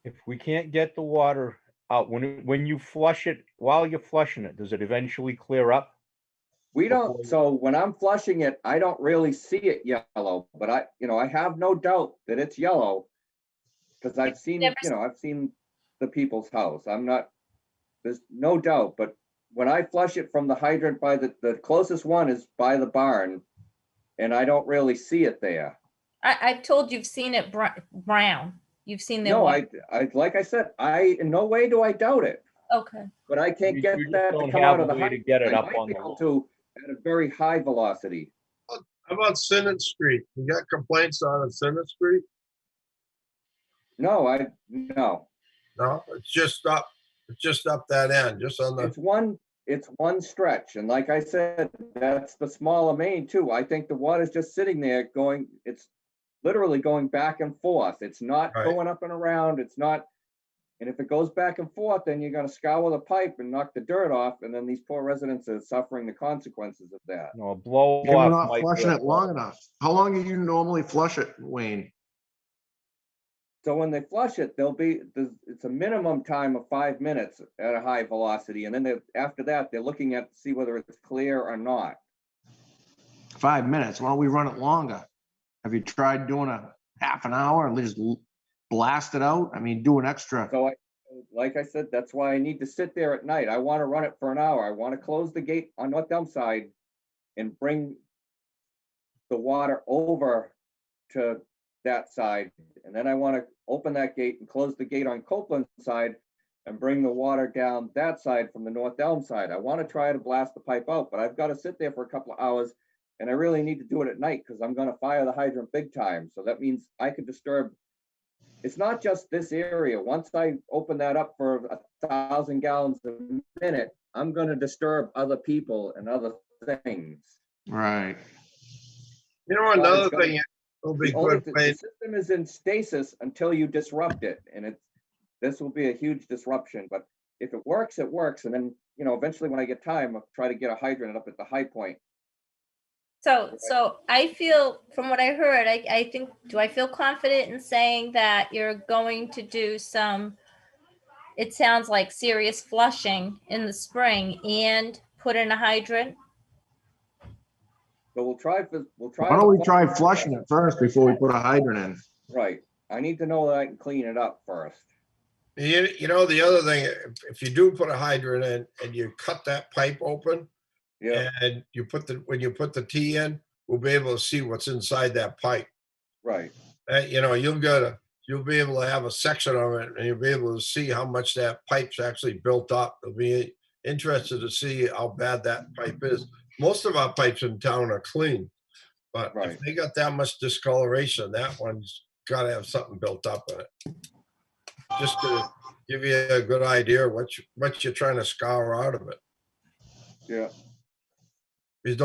If we can't get the water out, when you flush it, while you're flushing it, does it eventually clear up? We don't, so when I'm flushing it, I don't really see it yellow, but I have no doubt that it's yellow. Cause I've seen, I've seen the people's house. There's no doubt, but when I flush it from the hydrant by the closest one is by the barn. and I don't really see it there. I've told you've seen it brown. You've seen the No, white. like I said, in no way do I doubt it, Okay. but I can't You get just that to don't come have out of a the way to get it I up might on be the able to at a very high velocity. How about Senate Street? You got complaints on Senate Street? No, No, it's just up that end, just on the, it's one stretch, and like I said, that's the smaller main too. I think the water's just sitting there going, it's literally going back and forth. It's not Right. going up and around, it's not, and if it goes back and forth, then you're gonna scour the pipe and knock the dirt off, and then these poor residents are suffering the consequences of that. you know, a blow Maybe we're off. not might flushing work. it long enough. How long do you normally flush it, Wayne? So when they flush it, it's a minimum time of 5 minutes at a high velocity, and then after that, they're looking at to see whether it's clear or not. 5 minutes. Why don't we run it longer? Have you tried doing a half an hour and just blast it out? I mean, do an extra. So like I said, that's why I need to sit there at night. I want to run it for an hour. I want to close the gate on North Elm side and bring the water over to that side. And then I want to open that gate and close the gate on Copeland side and bring the water down that side from the North Elm side. I want to try to blast the pipe out, but I've got to sit there for a couple of hours, and I really need to do it at night because I'm going to fire the hydrant big time. So that means I could disturb. It's not just this area. Once I open that up for 1,000 gallons a minute, I'm going to disturb other people and other things. Right. you know, another thing, it'll be good, The Wayne, system is in stasis until you disrupt it, and this will be a huge disruption. But if it works, it works. And then, eventually when I get time, I'll try to get a hydrant up at the high point. So I feel, from what I heard, I think, do I feel confident in saying that you're going to do some, it sounds like serious flushing in the spring and put in a hydrant? So we'll try. Why don't we try flushing it first before we put a hydrant in? Right. I need to know that I can clean it up first. you know, the other thing, if you do put a hydrant in and you cut that pipe open, Yeah, and when you put the T in, we'll be able to see what's inside that pipe. right. You'll be able to have a section of it, and you'll be able to see how much that pipe's actually built up. It'll be interested to see how bad that pipe is. Most of our pipes in town are clean, but Right. if they got that much discoloration, that one's got to have something built up in it. Just to give you a good idea of what you're trying to scour out of it. Yeah. You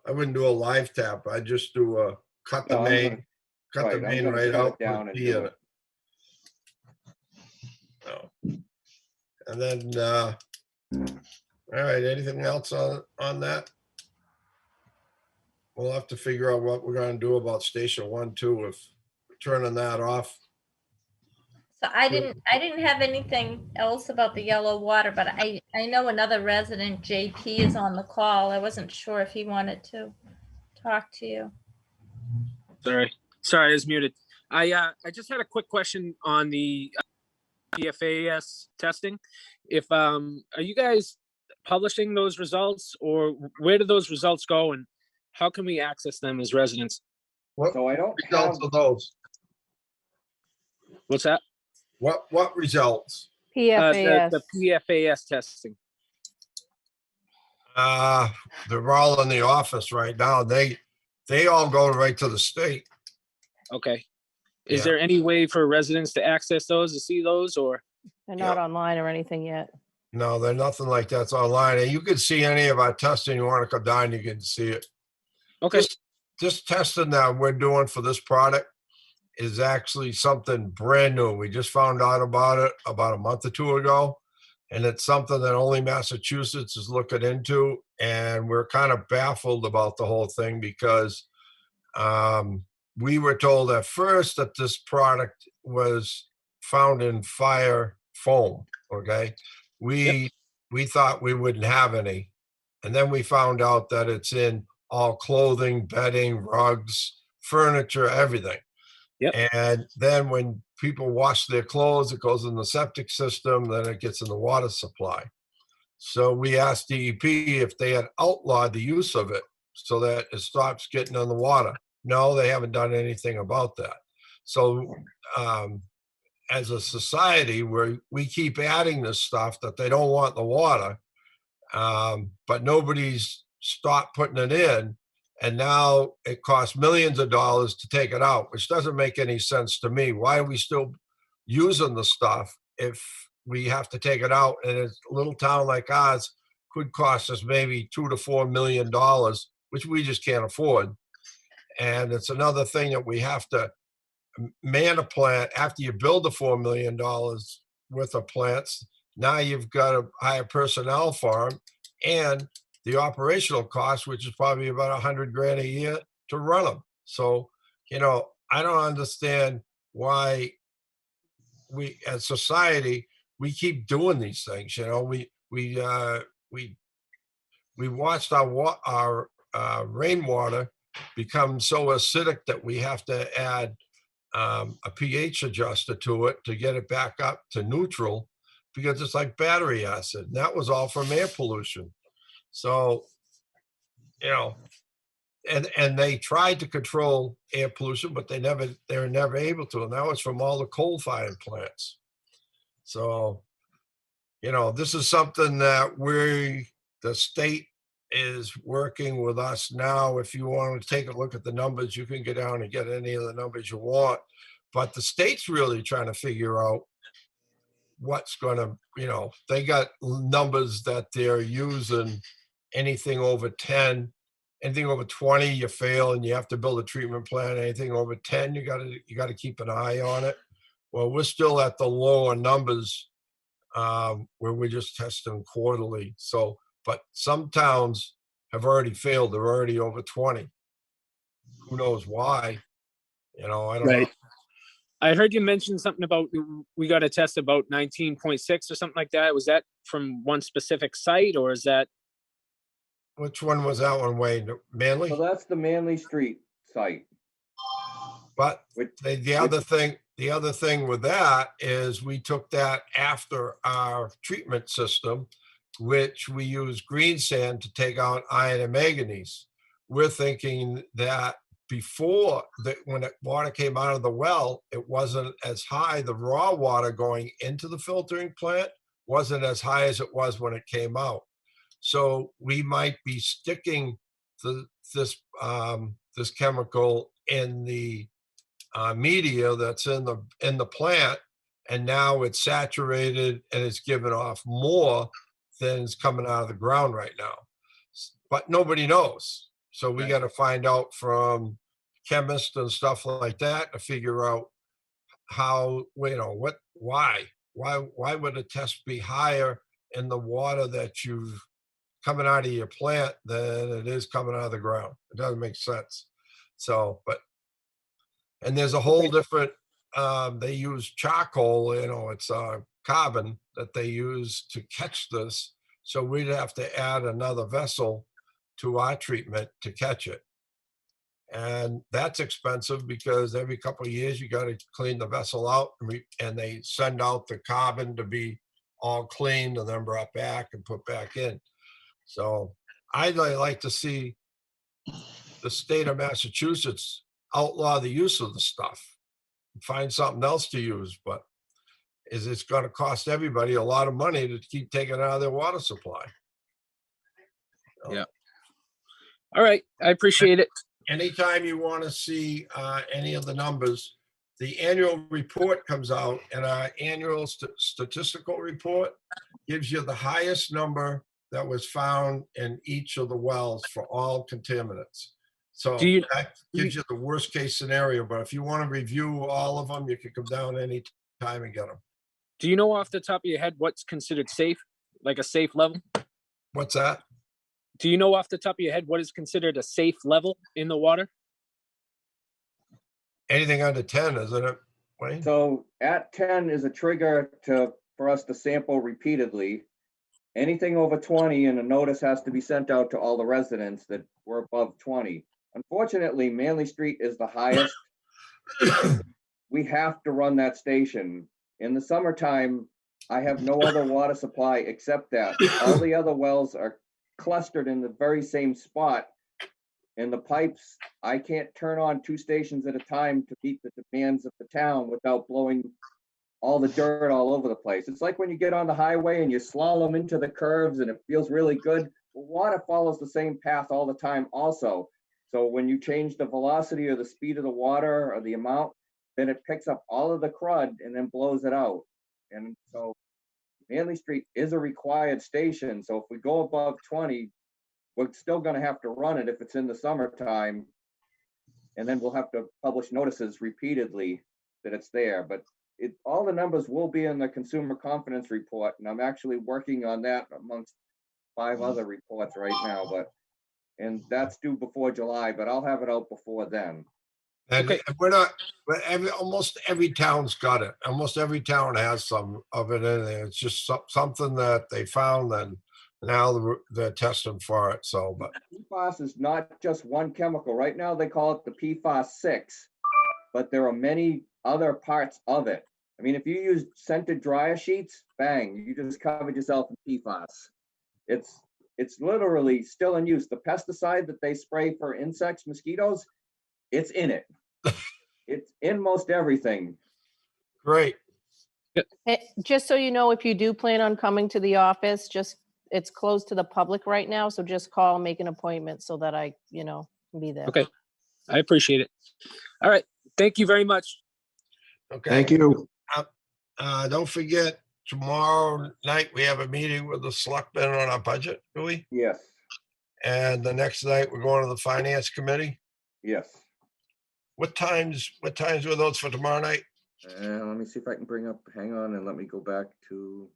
I wouldn't do a live tap. I just do cut the No, I'm main, right, I'm main gonna right shut it out, down put a and T do in it. it. So, and then, all right, anything else on that? We'll have to figure out what we're gonna do about station 1, 2, if we're turning that off. So I didn't have anything else about the yellow water, but I know another resident, JP, is on the call. I wasn't sure if he wanted to talk to you. Sorry, I was muted. I just had a quick question on the PFAS testing. If are you guys publishing those results, or where do those results go, and how can we access them as residents? What So I don't results have, are those? What's that? What results? PFAS. The PFAS testing. They're all in the office right now. They all go right to the state. Okay. Is Yeah. there any way for residents to access those, to see those, or? They're not online or anything yet. No, they're nothing like that's online. And you can see any of our testing. You want to come down, you can see it. Okay. This testing that we're doing for this product is actually something brand new. We just found out about it about a month or two ago. And it's something that only Massachusetts is looking into. And we're kind of baffled about the whole thing because we were told at first that this product was found in fire foam. Okay. We thought we wouldn't have any. And then we found out that it's in all clothing, bedding, rugs, furniture, everything. Yep. And then when people wash their clothes, it goes in the septic system, then it gets in the water supply. So we asked DEP if they had outlawed the use of it. so that it stops getting in the water. No, they haven't done anything about that. So as a society, we keep adding this stuff that they don't want in the water, but nobody's stopped putting it in. And now it costs millions of dollars to take it out, which doesn't make any sense to me. Why are we still using the stuff if we have to take it out? And a little town like ours could cost us maybe $2 to $4 million, which we just can't afford. And it's another thing that we have to man a plant after you build the $4 million worth of plants. Now you've got to hire personnel for them, and the operational cost, which is probably about $100,000 a year to run them. So, I don't understand why we, as society, we keep doing these things. We watched our rainwater become so acidic that we have to add a pH adjuster to it to get it back up to neutral, because it's like battery acid. And that was all from air pollution. So, and they tried to control air pollution, but they were never able to. And that was from all the coal-fired plants. So, this is something that the state is working with us now. If you want to take a look at the numbers, you can get down and get any of the numbers you want. But the state's really trying to figure out what's going to, they got numbers that they're using. Anything over 10, anything over 20, you fail and you have to build a treatment plan. Anything over 10, you got to keep an eye on it. Well, we're still at the lower numbers where we're just testing quarterly. So, but some towns have already failed. They're already over 20. Who knows why? I don't know. I heard you mention something about we got a test about 19.6 or something like that. Was that from one specific site, or is that? Which one was that one, Wayne? Manly? So that's the Manly Street site. But the other thing with that is we took that after our treatment system, which we use green sand to take out iron and manganese. We're thinking that before when the water came out of the well, it wasn't as high. The raw water going into the filtering plant wasn't as high as it was when it came out. So we might be sticking this chemical in the media that's in the plant, and now it's saturated and it's giving off more than is coming out of the ground right now. But nobody knows. So we got to find out from chemists and stuff like that to figure out how, why would a test be higher in the water that you've coming out of your plant than it is coming out of the ground? It doesn't make sense. So, and there's a whole different, they use charcoal, it's carbon that they use to catch this. So we'd have to add another vessel to our treatment to catch it. And that's expensive because every couple of years you got to clean the vessel out, and they send out the carbon to be all cleaned and then brought back and put back in. So I'd like to see the state of Massachusetts outlaw the use of the stuff, find something else to use, but it's going to cost everybody a lot of money to keep taking it out of their water supply. Yeah. All right. I appreciate it. Anytime you want to see any of the numbers, the annual report comes out, and our annual statistical report gives you the highest number that was found in each of the wells for all contaminants. So that gives you the worst case scenario, but if you want to review all of them, you can come down any time and get them. Do you know off the top of your head what's considered safe, like a safe level? What's that? Do you know off the top of your head what is considered a safe level in the water? Anything under 10, isn't it, Wayne? So at 10 is a trigger for us to sample repeatedly. Anything over 20, and a notice has to be sent out to all the residents that were above 20. Unfortunately, Manly Street is the highest. We have to run that station. In the summertime, I have no other water supply except that. All the other wells are clustered in the very same spot. And the pipes, I can't turn on 2 stations at a time to meet the demands of the town without blowing all the dirt all over the place. It's like when you get on the highway and you slalom into the curves and it feels really good. Well, water follows the same path all the time also. So when you change the velocity or the speed of the water or the amount, then it picks up all of the crud and then blows it out. And so Manley Street is a required station. So if we go above 20, we're still gonna have to run it if it's in the summertime. And then we'll have to publish notices repeatedly that it's there. But all the numbers will be in the consumer confidence report. And I'm actually working on that amongst 5 other reports right now, and that's due before July, but I'll have it out before then. And Okay. we're not, but almost every town's got it. Almost every town has some of it in there. It's just something that they found and now they're testing for it. So, but PFAS is not just one chemical. Right now, they call it the PFAS 6, but there are many other parts of it. I mean, if you use scented dryer sheets, bang, you just covered yourself in PFAS. It's literally still in use. The pesticide that they spray for insects, mosquitoes, it's in it. It's in most everything. great. Just so you know, if you do plan on coming to the office, it's closed to the public right now, so just call, make an appointment so that I, can be there. Okay. I appreciate it. All right. Thank you very much. Okay. Thank you. Don't forget, tomorrow night, we have a meeting with the selectmen on our budget, do we? Yes, And the next night, we're going to the finance committee. yes. What times were those for tomorrow night? Let me see if I can bring up, hang on, and let me go back to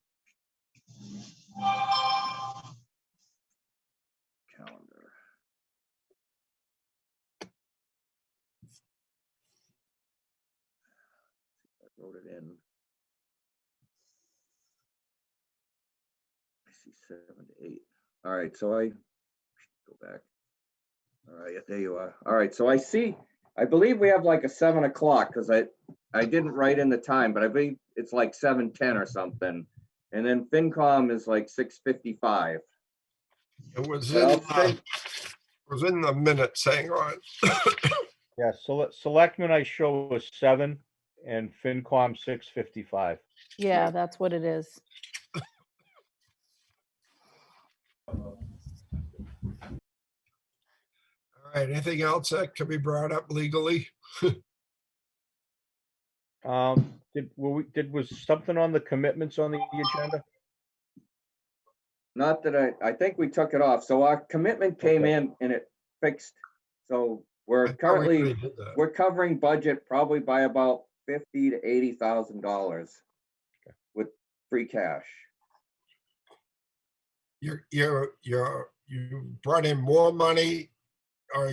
calendar. I wrote it in. I see 7 to 8. All right, so I go back. All right, there you are. All right, so I believe we have like a 7 o'clock because I didn't write in the time, but I believe it's like 7:10 or something. And then FinCom is like 6:55. It was But I'll send- in the minutes, hang on. Yeah, selectmen I show was 7 and FinCom 6:55. Yeah, that's what it is. All right, anything else that can be brought up legally? Was something on the commitments on the agenda? Not that I think we took it off. So our commitment came Okay. in and it fixed. So I we're thought we currently, already did that. we're covering budget probably by about $50,000 to $80,000 with free cash. You brought in more money, or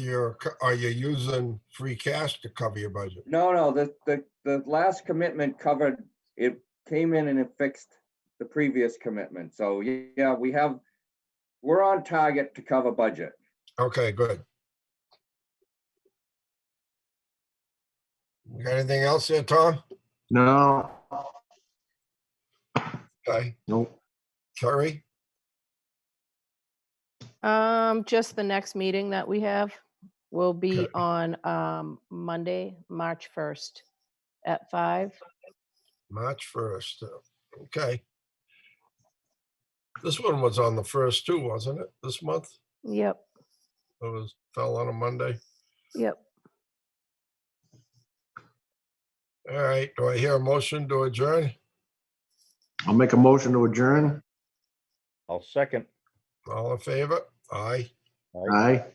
are you using free cash to cover your budget? No, the last commitment covered, it came in and it fixed the previous commitment. So yeah, we're on target to cover budget. Okay, good. You got anything else there, Tom? No, Okay, nope. Terry? Just the next meeting that we have will be Okay. on Monday, March 1st at 5. March 1st. Okay. This one was on the 1st too, wasn't it? This month? Yep, It fell on a Monday. yep. All right, do I hear a motion to adjourn? I'll make a motion to adjourn. I'll second. All in favor? Aye. Aye.